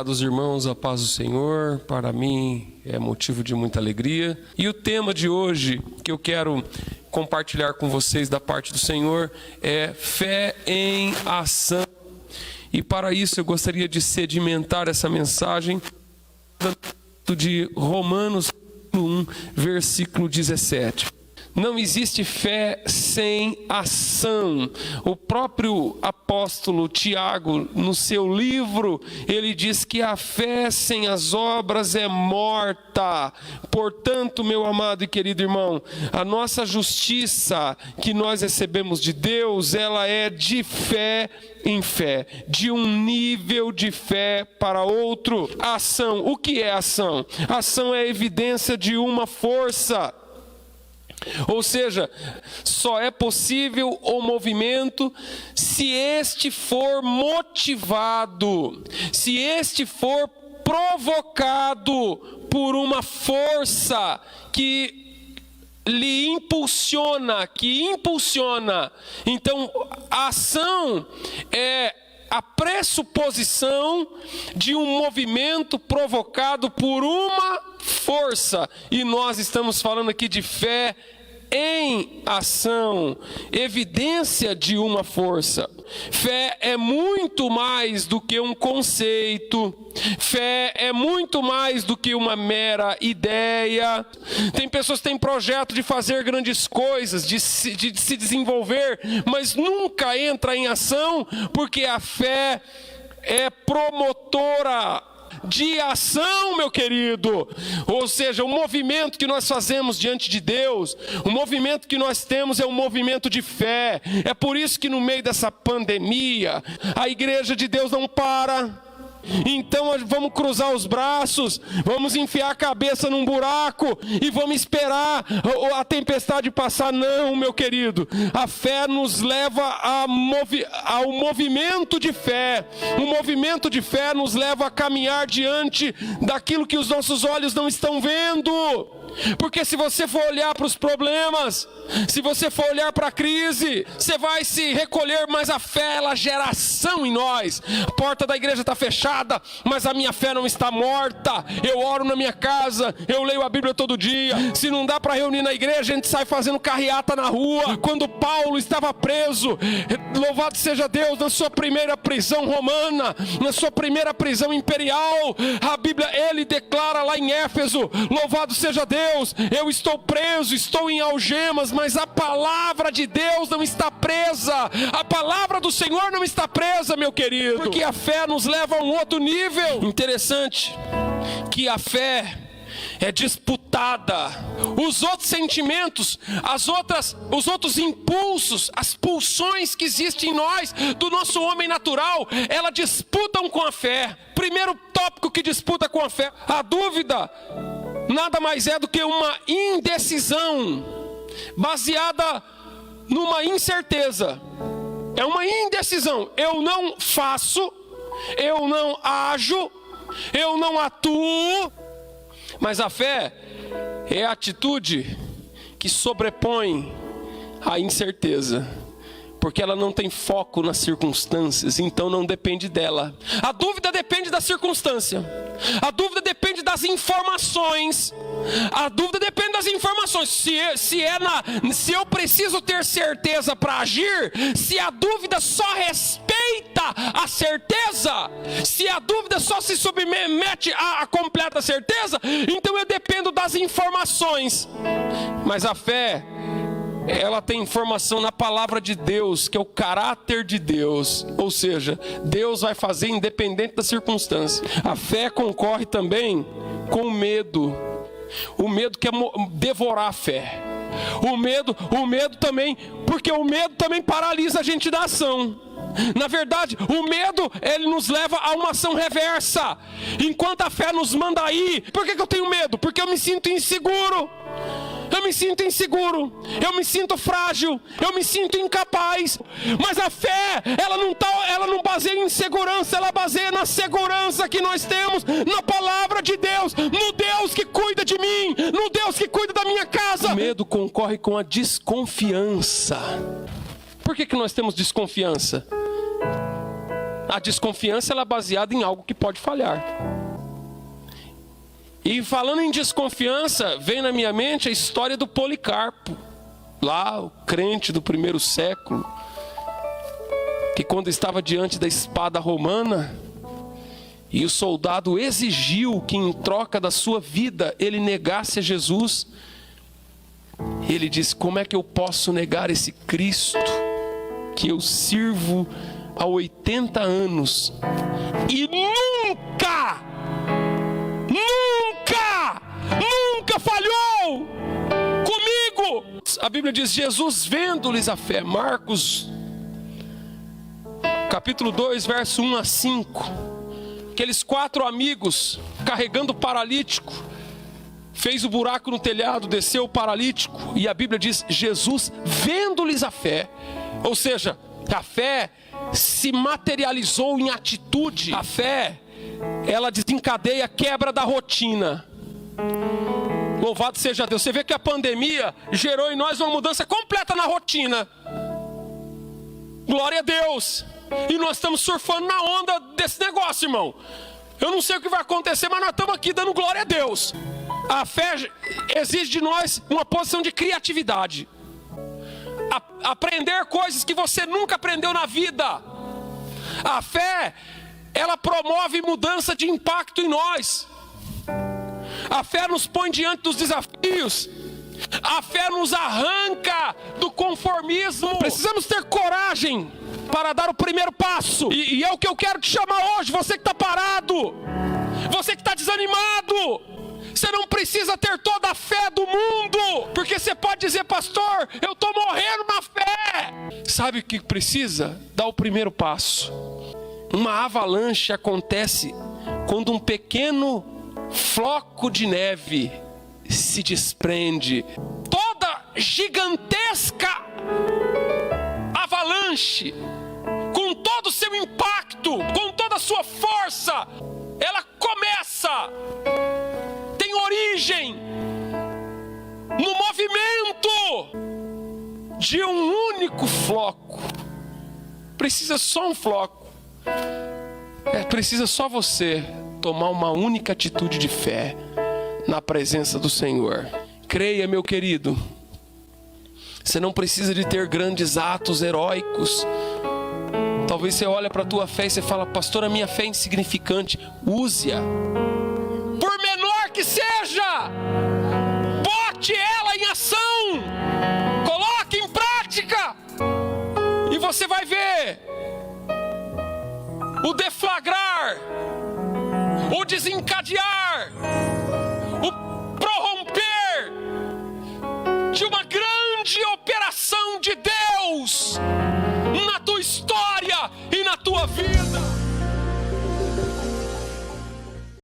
Prezados irmãos, a paz do Senhor, para mim é motivo de muita alegria. E o tema de hoje que eu quero compartilhar com vocês da parte do Senhor é fé em ação. E para isso eu gostaria de sedimentar essa mensagem de Romanos 1, versículo 17. Não existe fé sem ação. O próprio apóstolo Tiago, no seu livro, ele diz que a fé sem as obras é morta. Portanto, meu amado e querido irmão, a nossa justiça que nós recebemos de Deus, ela é de fé em fé, de um nível de fé para outro. Ação, o que é ação? Ação é evidência de uma força. Ou seja, só é possível o movimento se este for motivado, se este for provocado por uma força que lhe impulsiona, Então, a ação é a pressuposição de um movimento provocado por uma força. E nós estamos falando aqui de fé em ação, evidência de uma força. Fé é muito mais do que um conceito. Fé é muito mais do que uma mera ideia. Tem pessoas que têm projeto de fazer grandes coisas, de se desenvolver, mas nunca entra em ação, porque a fé é promotora de ação, meu querido. Ou seja, o movimento que nós fazemos diante de Deus, o movimento que nós temos é um movimento de fé. É por isso que no meio dessa pandemia, a igreja de Deus não para. Então vamos cruzar os braços, vamos enfiar a cabeça num buraco e vamos esperar a tempestade passar. Não, meu querido, a fé nos leva ao movimento de fé. O movimento de fé nos leva a caminhar diante daquilo que os nossos olhos não estão vendo. Porque se você for olhar para os problemas, se você for olhar para a crise, você vai se recolher, mas a fé, ela gera ação em nós. A porta da igreja está fechada, mas a minha fé não está morta. Eu oro na minha casa, eu leio a Bíblia todo dia. Se não dá para reunir na igreja, a gente sai fazendo carreata na rua. Quando Paulo estava preso, louvado seja Deus, na sua primeira prisão romana, na sua primeira prisão imperial, a Bíblia, ele declara lá em Éfeso, louvado seja Deus, eu estou preso, estou em algemas, mas a palavra de Deus não está presa. A palavra do Senhor não está presa, meu querido. Porque a fé nos leva a um outro nível. Interessante que a fé é disputada. Os outros sentimentos, os outros impulsos, as pulsões que existem em nós, do nosso homem natural, elas disputam com a fé. Primeiro tópico que disputa com a fé, a dúvida. Nada mais é do que uma indecisão baseada numa incerteza. É uma indecisão. Eu não faço, eu não ajo, eu não atuo. Mas a fé é a atitude que sobrepõe a incerteza, porque ela não tem foco nas circunstâncias, então não depende dela. A dúvida depende da circunstância. A dúvida depende das informações. A dúvida depende das informações. Se eu preciso ter certeza para agir, se a dúvida só respeita a certeza, se a dúvida só se submete à completa certeza, então eu dependo das informações. Mas a fé, ela tem informação na palavra de Deus, que é o caráter de Deus. Ou seja, Deus vai fazer independente da circunstância. A fé concorre também com o medo. O medo quer devorar a fé. O medo também, porque o medo também paralisa a gente da ação. Na verdade, o medo, ele nos leva a uma ação reversa, enquanto a fé nos manda ir. Por que eu tenho medo? Porque eu me sinto inseguro. Eu me sinto inseguro, eu me sinto frágil, eu me sinto incapaz. Mas a fé, ela não baseia em insegurança, ela baseia na segurança que nós temos na palavra de Deus, no Deus que cuida de mim, no Deus que cuida da minha casa. O medo concorre com a desconfiança. Por que nós temos desconfiança? A desconfiança ela é baseada em algo que pode falhar. E falando em desconfiança, vem na minha mente a história do Policarpo. Lá, o crente do primeiro século, que quando estava diante da espada romana, e o soldado exigiu que em troca da sua vida ele negasse a Jesus, ele disse: como é que eu posso negar esse Cristo que eu sirvo há 80 anos e nunca falhou comigo? A Bíblia diz: Jesus vendo-lhes a fé. Marcos capítulo 2, verso 1 a 5. Aqueles 4 amigos carregando o paralítico, fez o buraco no telhado, desceu o paralítico, e a Bíblia diz: Jesus vendo-lhes a fé. Ou seja, a fé se materializou em atitude. A fé, ela desencadeia a quebra da rotina. Louvado seja Deus. Você vê que a pandemia gerou em nós uma mudança completa na rotina. Glória a Deus. E nós estamos surfando na onda desse negócio, irmão. Eu não sei o que vai acontecer, mas nós estamos aqui dando glória a Deus. A fé exige de nós uma posição de criatividade. Aprender coisas que você nunca aprendeu na vida. A fé, ela promove mudança de impacto em nós. A fé nos põe diante dos desafios. A fé nos arranca do conformismo. Precisamos ter coragem para dar o primeiro passo. E é o que eu quero te chamar hoje. Você que está parado, você que está desanimado, você não precisa ter toda a fé do mundo, porque você pode dizer: pastor, eu estou morrendo na fé. Sabe o que precisa? Dar o primeiro passo. Uma avalanche acontece quando um pequeno floco de neve se desprende. Toda gigantesca avalanche, com todo o seu impacto, com toda a sua força, ela começa, tem origem no movimento de um único floco. Precisa só um floco. Precisa só você tomar uma única atitude de fé na presença do Senhor. Creia, meu querido. Você não precisa de ter grandes atos heróicos. Talvez você olhe para a tua fé e você fala: pastor, a minha fé é insignificante. Use-a. Por menor que seja, bote ela em ação. Coloque em prática. E você vai ver o deflagrar, o desencadear, o prorromper de uma grande operação de Deus na tua história e na tua vida.